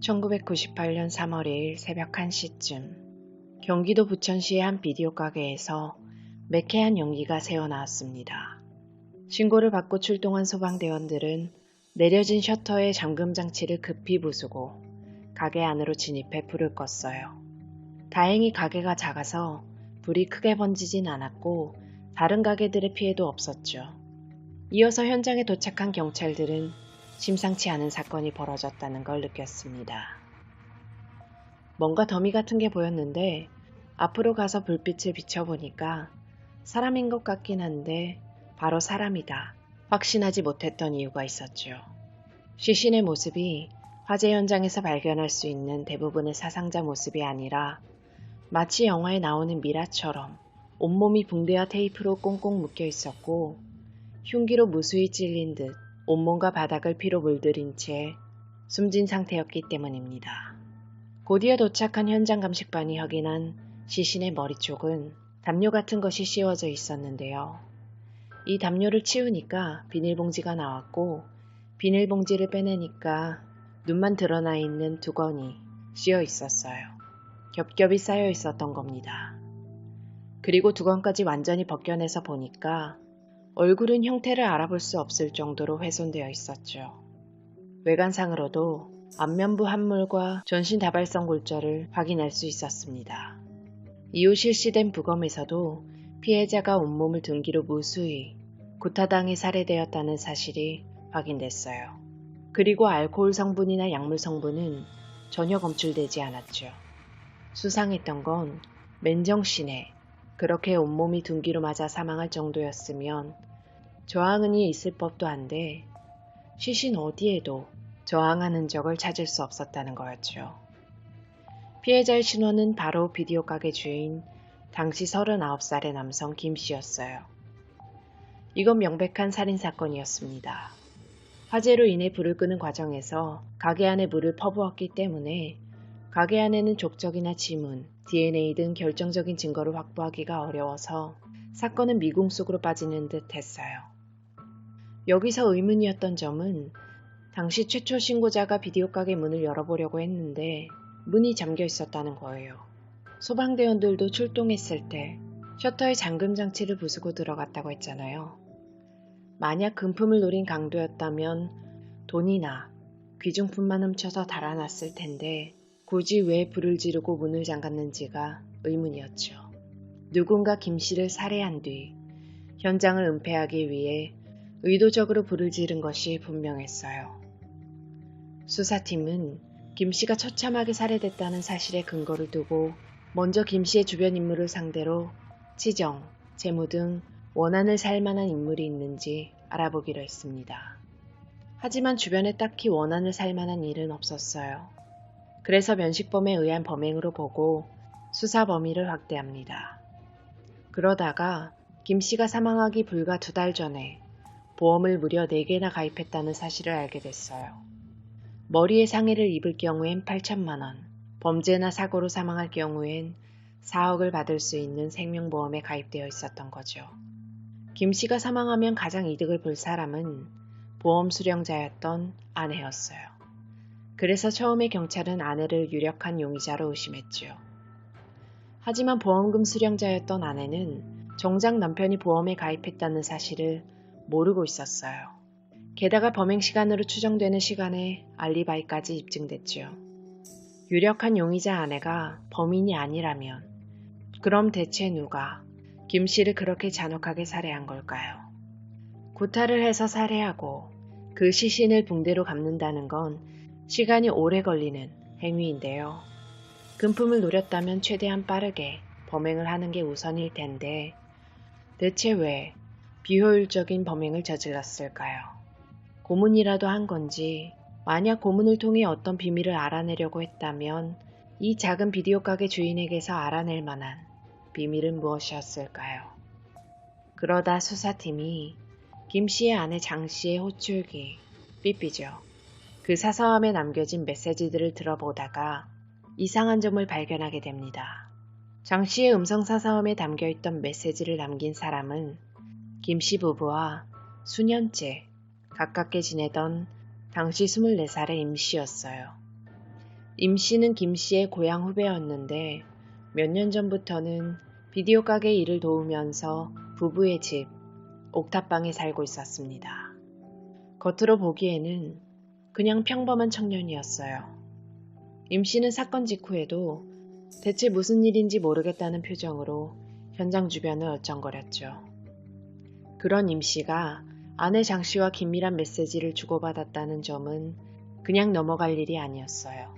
1998년 3월 2일 새벽 1시쯤 경기도 부천시의 한 비디오 가게에서 매캐한 연기가 새어나왔습니다. 신고를 받고 출동한 소방대원들은 내려진 셔터의 잠금 장치를 급히 부수고 가게 안으로 진입해 불을 껐어요. 다행히 가게가 작아서 불이 크게 번지진 않았고 다른 가게들의 피해도 없었죠. 이어서 현장에 도착한 경찰들은 심상치 않은 사건이 벌어졌다는 걸 느꼈습니다. 뭔가 더미 같은 게 보였는데 앞으로 가서 불빛을 비춰보니까 사람인 것 같긴 한데 바로 사람이다 확신하지 못했던 이유가 있었죠. 시신의 모습이 화재 현장에서 발견할 수 있는 대부분의 사상자 모습이 아니라 마치 영화에 나오는 미라처럼 온몸이 붕대와 테이프로 꽁꽁 묶여 있었고 흉기로 무수히 찔린 듯 온몸과 바닥을 피로 물들인 채 숨진 상태였기 때문입니다. 곧이어 도착한 현장 감식반이 확인한 시신의 머리 쪽은 담요 같은 것이 씌워져 있었는데요. 이 담요를 치우니까 비닐봉지가 나왔고 비닐봉지를 빼내니까 눈만 드러나 있는 두건이 씌어 있었어요. 겹겹이 쌓여 있었던 겁니다. 그리고 두건까지 완전히 벗겨내서 보니까 얼굴은 형태를 알아볼 수 없을 정도로 훼손되어 있었죠. 외관상으로도 안면부 함몰과 전신 다발성 골절을 확인할 수 있었습니다. 이후 실시된 부검에서도 피해자가 온몸을 둔기로 무수히 구타당해 살해되었다는 사실이 확인됐어요. 그리고 알코올 성분이나 약물 성분은 전혀 검출되지 않았죠. 수상했던 건 맨정신에 그렇게 온몸이 둔기로 맞아 사망할 정도였으면 저항은이 있을 법도 한데 시신 어디에도 저항한 흔적을 찾을 수 없었다는 거였죠. 피해자의 신원은 바로 비디오 가게 주인 당시 39살의 남성 김 씨였어요. 이건 명백한 살인사건이었습니다. 화재로 인해 불을 끄는 과정에서 가게 안에 물을 퍼부었기 때문에 가게 안에는 족적이나 지문, DNA 등 결정적인 증거를 확보하기가 어려워서 사건은 미궁 속으로 빠지는 듯 했어요. 여기서 의문이었던 점은 당시 최초 신고자가 비디오 가게 문을 열어보려고 했는데 문이 잠겨 있었다는 거예요. 소방대원들도 출동했을 때 셔터의 잠금 장치를 부수고 들어갔다고 했잖아요. 만약 금품을 노린 강도였다면 돈이나 귀중품만 훔쳐서 달아났을 텐데 굳이 왜 불을 지르고 문을 잠갔는지가 의문이었죠. 누군가 김 씨를 살해한 뒤 현장을 은폐하기 위해 의도적으로 불을 지른 것이 분명했어요. 수사팀은 김 씨가 처참하게 살해됐다는 사실에 근거를 두고 먼저 김 씨의 주변 인물을 상대로 치정, 재무 등 원한을 살 만한 인물이 있는지 알아보기로 했습니다. 하지만 주변에 딱히 원한을 살 만한 일은 없었어요. 그래서 면식범에 의한 범행으로 보고 수사 범위를 확대합니다. 그러다가 김 씨가 사망하기 불과 2달 전에 보험을 무려 4개나 가입했다는 사실을 알게 됐어요. 머리에 상해를 입을 경우엔 8천만 원, 범죄나 사고로 사망할 경우엔 4억을 받을 수 있는 생명보험에 가입되어 있었던 거죠. 김 씨가 사망하면 가장 이득을 볼 사람은 보험 수령자였던 아내였어요. 그래서 처음에 경찰은 아내를 유력한 용의자로 의심했죠. 하지만 보험금 수령자였던 아내는 정작 남편이 보험에 가입했다는 사실을 모르고 있었어요. 게다가 범행 시간으로 추정되는 시간에 알리바이까지 입증됐죠. 유력한 용의자 아내가 범인이 아니라면 그럼 대체 누가 김 씨를 그렇게 잔혹하게 살해한 걸까요? 구타를 해서 살해하고 그 시신을 붕대로 감는다는 건 시간이 오래 걸리는 행위인데요. 금품을 노렸다면 최대한 빠르게 범행을 하는 게 우선일 텐데 대체 왜 비효율적인 범행을 저질렀을까요? 고문이라도 한 건지 만약 고문을 통해 어떤 비밀을 알아내려고 했다면 이 작은 비디오 가게 주인에게서 알아낼 만한 비밀은 무엇이었을까요? 그러다 수사팀이 김 씨의 아내 장 씨의 호출기, 삐삐죠. 그 사서함에 남겨진 메시지들을 들어보다가 이상한 점을 발견하게 됩니다. 장 씨의 음성 사서함에 담겨있던 메시지를 남긴 사람은 김 씨 부부와 수년째 가깝게 지내던 당시 24살의 임 씨였어요. 임 씨는 김 씨의 고향 후배였는데 몇 년 전부터는 비디오 가게 일을 도우면서 부부의 집, 옥탑방에 살고 있었습니다. 겉으로 보기에는 그냥 평범한 청년이었어요. 임 씨는 사건 직후에도 대체 무슨 일인지 모르겠다는 표정으로 현장 주변을 얼쩡거렸죠. 그런 임 씨가 아내 장 씨와 긴밀한 메시지를 주고받았다는 점은 그냥 넘어갈 일이 아니었어요.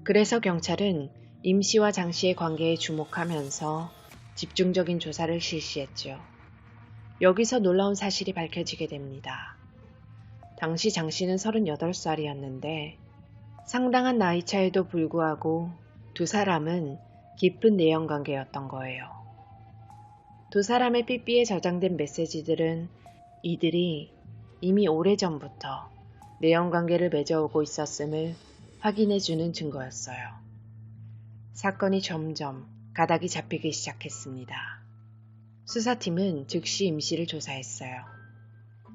그래서 경찰은 임 씨와 장 씨의 관계에 주목하면서 집중적인 조사를 실시했죠. 여기서 놀라운 사실이 밝혀지게 됩니다. 당시 장 씨는 38살이었는데 상당한 나이 차에도 불구하고 두 사람은 깊은 내연 관계였던 거예요. 두 사람의 삐삐에 저장된 메시지들은 이들이 이미 오래전부터 내연 관계를 맺어오고 있었음을 확인해주는 증거였어요. 사건이 점점 가닥이 잡히기 시작했습니다. 수사팀은 즉시 임 씨를 조사했어요.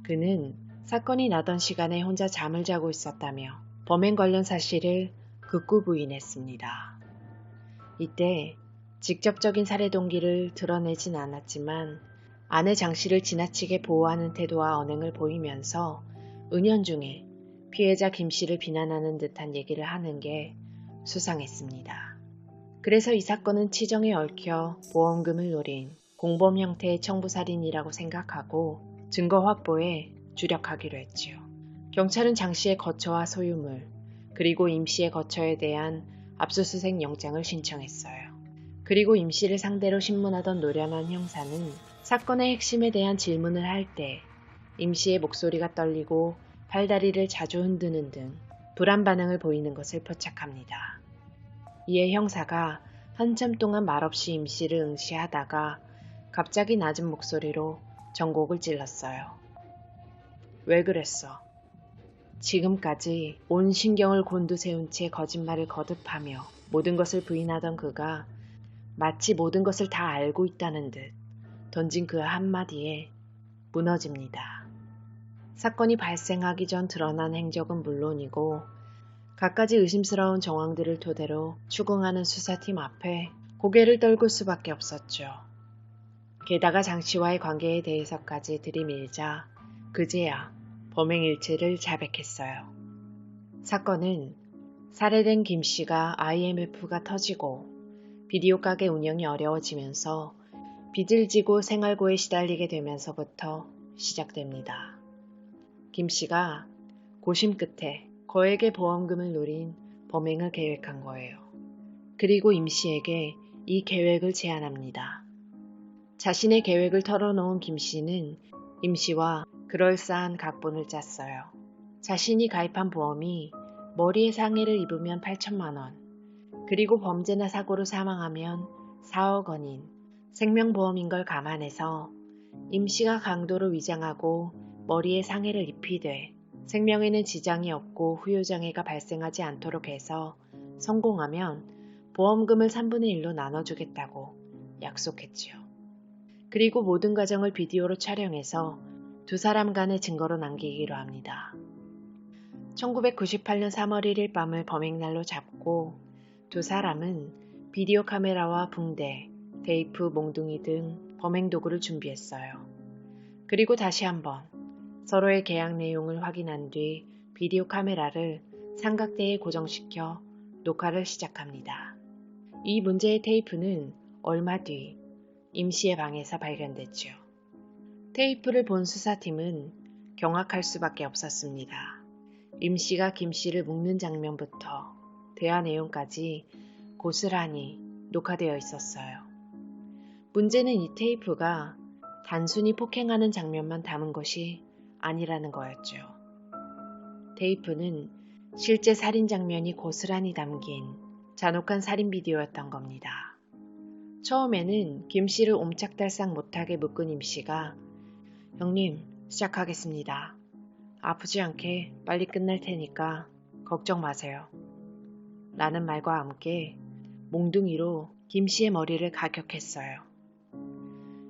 그는 사건이 나던 시간에 혼자 잠을 자고 있었다며 범행 관련 사실을 극구 부인했습니다. 이때 직접적인 살해 동기를 드러내진 않았지만 아내 장 씨를 지나치게 보호하는 태도와 언행을 보이면서 은연중에 피해자 김 씨를 비난하는 듯한 얘기를 하는 게 수상했습니다. 그래서 이 사건은 치정에 얽혀 보험금을 노린 공범 형태의 청부살인이라고 생각하고 증거 확보에 주력하기로 했지요. 경찰은 장 씨의 거처와 소유물, 그리고 임 씨의 거처에 대한 압수수색 영장을 신청했어요. 그리고 임 씨를 상대로 신문하던 노련한 형사는 사건의 핵심에 대한 질문을 할 때 임 씨의 목소리가 떨리고 팔다리를 자주 흔드는 등 불안 반응을 보이는 것을 포착합니다. 이에 형사가 한참 동안 말없이 임 씨를 응시하다가 갑자기 낮은 목소리로 전곡을 찔렀어요. 왜 그랬어? 지금까지 온 신경을 곤두세운 채 거짓말을 거듭하며 모든 것을 부인하던 그가 마치 모든 것을 다 알고 있다는 듯 던진 그 한마디에 무너집니다. 사건이 발생하기 전 드러난 행적은 물론이고 갖가지 의심스러운 정황들을 토대로 추궁하는 수사팀 앞에 고개를 떨굴 수밖에 없었죠. 게다가 장 씨와의 관계에 대해서까지 들이밀자 그제야 범행 일체를 자백했어요. 사건은 살해된 김 씨가 IMF가 터지고 비디오 가게 운영이 어려워지면서 빚을 지고 생활고에 시달리게 되면서부터 시작됩니다. 김 씨가 고심 끝에 거액의 보험금을 노린 범행을 계획한 거예요. 그리고 임 씨에게 이 계획을 제안합니다. 자신의 계획을 털어놓은 김 씨는 임 씨와 그럴싸한 각본을 짰어요. 자신이 가입한 보험이 머리에 상해를 입으면 8천만 원, 그리고 범죄나 사고로 사망하면 4억 원인 생명보험인 걸 감안해서 임 씨가 강도로 위장하고 머리에 상해를 입히되 생명에는 지장이 없고 후유장애가 발생하지 않도록 해서 성공하면 보험금을 3분의 1로 나눠주겠다고 약속했지요. 그리고 모든 과정을 비디오로 촬영해서 두 사람 간의 증거로 남기기로 합니다. 1998년 3월 1일 밤을 범행날로 잡고 두 사람은 비디오 카메라와 붕대, 테이프, 몽둥이 등 범행 도구를 준비했어요. 그리고 다시 한번 서로의 계약 내용을 확인한 뒤 비디오 카메라를 삼각대에 고정시켜 녹화를 시작합니다. 이 문제의 테이프는 얼마 뒤 임 씨의 방에서 발견됐죠. 테이프를 본 수사팀은 경악할 수밖에 없었습니다. 임 씨가 김 씨를 묶는 장면부터 대화 내용까지 고스란히 녹화되어 있었어요. 문제는 이 테이프가 단순히 폭행하는 장면만 담은 것이 아니라는 거였죠. 테이프는 실제 살인 장면이 고스란히 담긴 잔혹한 살인 비디오였던 겁니다. 처음에는 김 씨를 옴짝달싹 못하게 묶은 임 씨가 형님, 시작하겠습니다. 아프지 않게 빨리 끝낼 테니까 걱정 마세요. 라는 말과 함께 몽둥이로 김 씨의 머리를 가격했어요.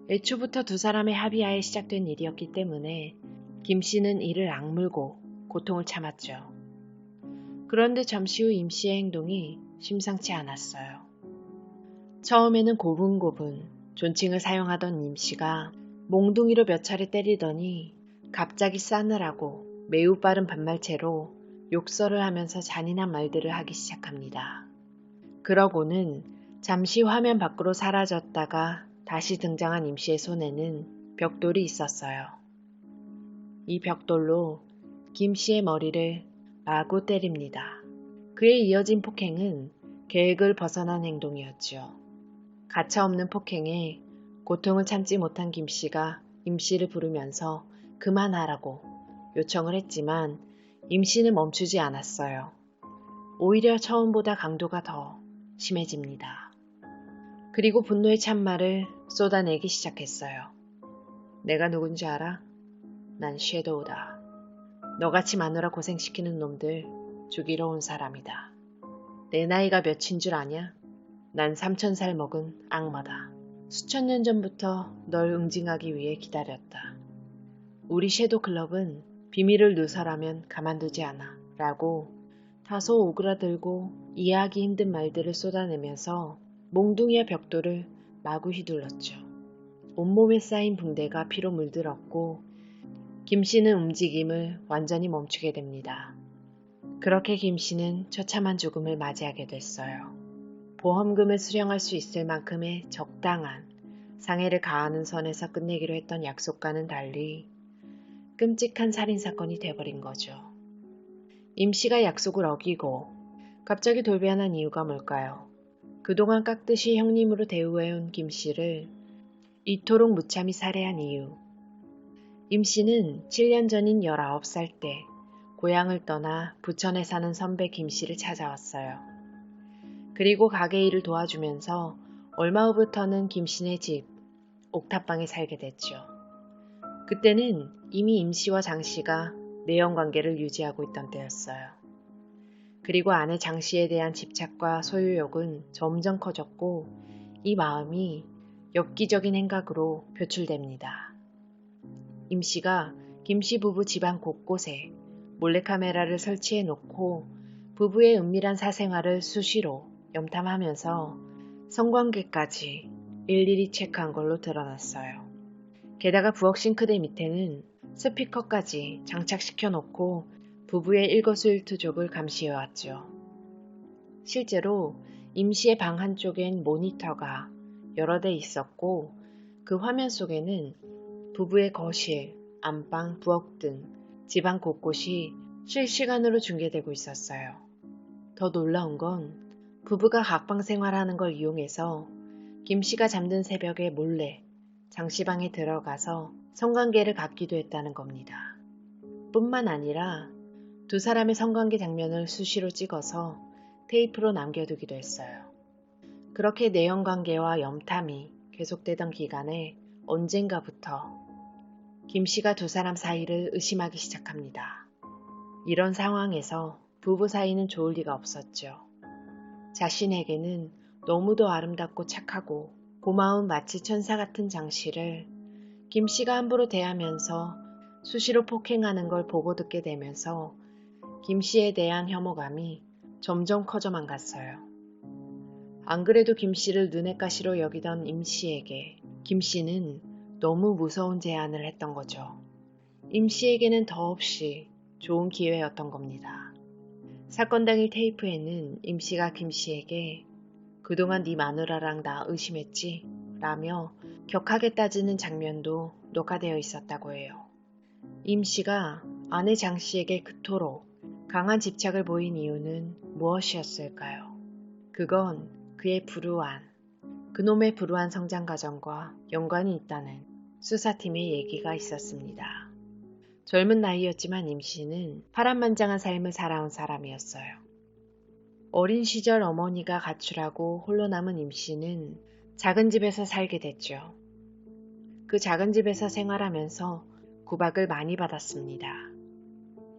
애초부터 두 사람의 합의하에 시작된 일이었기 때문에 김 씨는 이를 악물고 고통을 참았죠. 그런데 잠시 후 임 씨의 행동이 심상치 않았어요. 처음에는 고분고분 존칭을 사용하던 임 씨가 몽둥이로 몇 차례 때리더니 갑자기 싸늘하고 매우 빠른 반말체로 욕설을 하면서 잔인한 말들을 하기 시작합니다. 그러고는 잠시 화면 밖으로 사라졌다가 다시 등장한 임 씨의 손에는 벽돌이 있었어요. 이 벽돌로 김 씨의 머리를 마구 때립니다. 그에 이어진 폭행은 계획을 벗어난 행동이었죠. 가차없는 폭행에 고통을 참지 못한 김 씨가 임 씨를 부르면서 그만하라고 요청을 했지만 임 씨는 멈추지 않았어요. 오히려 처음보다 강도가 더 심해집니다. 그리고 분노의 찬말을 쏟아내기 시작했어요. 내가 누군지 알아? 난 섀도우다. 너같이 마누라 고생시키는 놈들 죽이러 온 사람이다. 내 나이가 몇인 줄 아냐? 난 3000살 먹은 악마다. 수천 년 전부터 널 응징하기 위해 기다렸다. 우리 섀도우 클럽은 비밀을 누설하면 가만두지 않아. 라고 다소 오그라들고 이해하기 힘든 말들을 쏟아내면서 몽둥이와 벽돌을 마구 휘둘렀죠. 온몸에 쌓인 붕대가 피로 물들었고 김 씨는 움직임을 완전히 멈추게 됩니다. 그렇게 김 씨는 처참한 죽음을 맞이하게 됐어요. 보험금을 수령할 수 있을 만큼의 적당한 상해를 가하는 선에서 끝내기로 했던 약속과는 달리 끔찍한 살인사건이 돼버린 거죠. 임 씨가 약속을 어기고 갑자기 돌변한 이유가 뭘까요? 그동안 깍듯이 형님으로 대우해온 김 씨를 이토록 무참히 살해한 이유. 임 씨는 7년 전인 19살 때 고향을 떠나 부천에 사는 선배 김 씨를 찾아왔어요. 그리고 가게 일을 도와주면서 얼마 후부터는 김 씨네 집 옥탑방에 살게 됐죠. 그때는 이미 임 씨와 장 씨가 내연관계를 유지하고 있던 때였어요. 그리고 아내 장 씨에 대한 집착과 소유욕은 점점 커졌고 이 마음이 엽기적인 행각으로 표출됩니다. 임 씨가 김 씨 부부 집안 곳곳에 몰래카메라를 설치해 놓고 부부의 은밀한 사생활을 수시로 염탐하면서 성관계까지 일일이 체크한 걸로 드러났어요. 게다가 부엌 싱크대 밑에는 스피커까지 장착시켜 놓고 부부의 일거수일투족을 감시해왔죠. 실제로 임 씨의 방 한쪽엔 모니터가 여러 대 있었고 그 화면 속에는 부부의 거실, 안방, 부엌 등 집안 곳곳이 실시간으로 중계되고 있었어요. 더 놀라운 건 부부가 각방 생활하는 걸 이용해서 김 씨가 잠든 새벽에 몰래 장 씨 방에 들어가서 성관계를 갖기도 했다는 겁니다. 뿐만 아니라 두 사람의 성관계 장면을 수시로 찍어서 테이프로 남겨두기도 했어요. 그렇게 내연관계와 염탐이 계속되던 기간에 언젠가부터 김 씨가 두 사람 사이를 의심하기 시작합니다. 이런 상황에서 부부 사이는 좋을 리가 없었죠. 자신에게는 너무도 아름답고 착하고 고마운 마치 천사 같은 장 씨를 김 씨가 함부로 대하면서 수시로 폭행하는 걸 보고 듣게 되면서 김 씨에 대한 혐오감이 점점 커져만 갔어요. 안 그래도 김 씨를 눈엣 가시로 여기던 임 씨에게 김 씨는 너무 무서운 제안을 했던 거죠. 임 씨에게는 더없이 좋은 기회였던 겁니다. 사건 당일 테이프에는 임 씨가 김 씨에게 그동안 네 마누라랑 나 의심했지? 라며 격하게 따지는 장면도 녹화되어 있었다고 해요. 임 씨가 아내 장 씨에게 그토록 강한 집착을 보인 이유는 무엇이었을까요? 그건 그의 그놈의 불우한 성장 과정과 연관이 있다는 수사팀의 얘기가 있었습니다. 젊은 나이였지만 임 씨는 파란만장한 삶을 살아온 사람이었어요. 어린 시절 어머니가 가출하고 홀로 남은 임 씨는 작은 집에서 살게 됐죠. 그 작은 집에서 생활하면서 구박을 많이 받았습니다.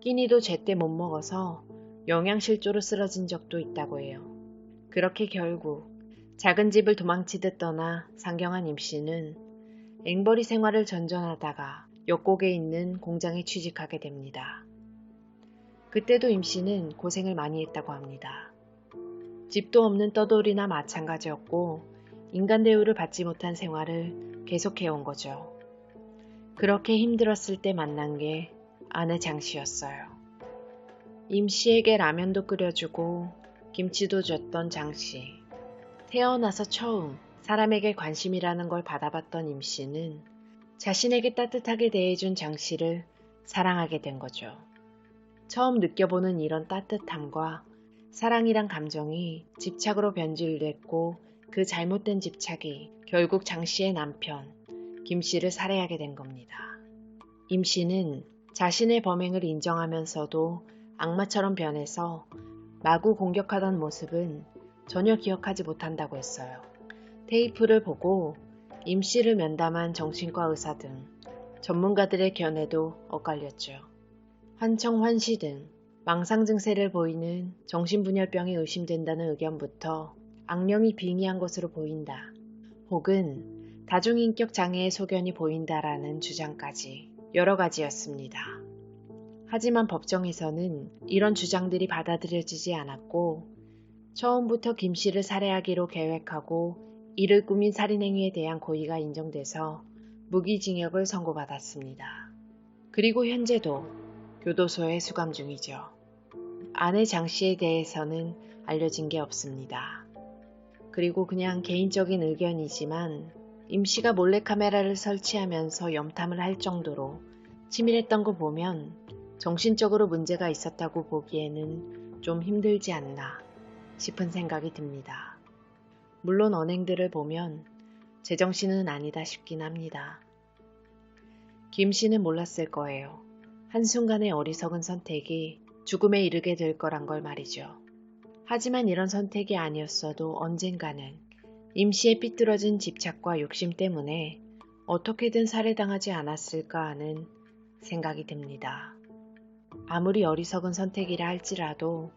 끼니도 제때 못 먹어서 영양실조로 쓰러진 적도 있다고 해요. 그렇게 결국 작은 집을 도망치듯 떠나 상경한 임 씨는 앵벌이 생활을 전전하다가 역곡에 있는 공장에 취직하게 됩니다. 그때도 임 씨는 고생을 많이 했다고 합니다. 집도 없는 떠돌이나 마찬가지였고 인간 대우를 받지 못한 생활을 계속해온 거죠. 그렇게 힘들었을 때 만난 게 아내 장 씨였어요. 임 씨에게 라면도 끓여주고 김치도 줬던 장 씨. 태어나서 처음 사람에게 관심이라는 걸 받아봤던 임 씨는 자신에게 따뜻하게 대해준 장 씨를 사랑하게 된 거죠. 처음 느껴보는 이런 따뜻함과 사랑이란 감정이 집착으로 변질됐고 그 잘못된 집착이 결국 장 씨의 남편 김 씨를 살해하게 된 겁니다. 임 씨는 자신의 범행을 인정하면서도 악마처럼 변해서 마구 공격하던 모습은 전혀 기억하지 못한다고 했어요. 테이프를 보고 임 씨를 면담한 정신과 의사 등 전문가들의 견해도 엇갈렸죠. 환청환시 등 망상 증세를 보이는 정신분열병이 의심된다는 의견부터 악령이 빙의한 것으로 보인다. 혹은 다중인격 장애의 소견이 보인다라는 주장까지 여러 가지였습니다. 하지만 법정에서는 이런 주장들이 받아들여지지 않았고 처음부터 김 씨를 살해하기로 계획하고 이를 꾸민 살인행위에 대한 고의가 인정돼서 무기징역을 선고받았습니다. 그리고 현재도 교도소에 수감 중이죠. 아내 장 씨에 대해서는 알려진 게 없습니다. 그리고 그냥 개인적인 의견이지만 임 씨가 몰래카메라를 설치하면서 염탐을 할 정도로 치밀했던 거 보면 정신적으로 문제가 있었다고 보기에는 좀 힘들지 않나 싶은 생각이 듭니다. 물론 언행들을 보면 제정신은 아니다 싶긴 합니다. 김 씨는 몰랐을 거예요. 한순간의 어리석은 선택이 죽음에 이르게 될 거란 걸 말이죠. 하지만 이런 선택이 아니었어도 언젠가는 임 씨의 삐뚤어진 집착과 욕심 때문에 어떻게든 살해당하지 않았을까 하는 생각이 듭니다. 아무리 어리석은 선택이라 할지라도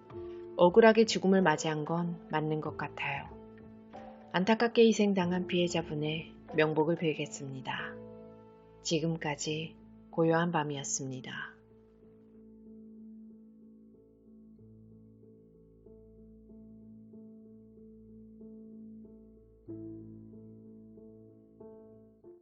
억울하게 죽음을 맞이한 건 맞는 것 같아요. 안타깝게 희생당한 피해자분의 명복을 빌겠습니다. 지금까지 고요한 밤이었습니다.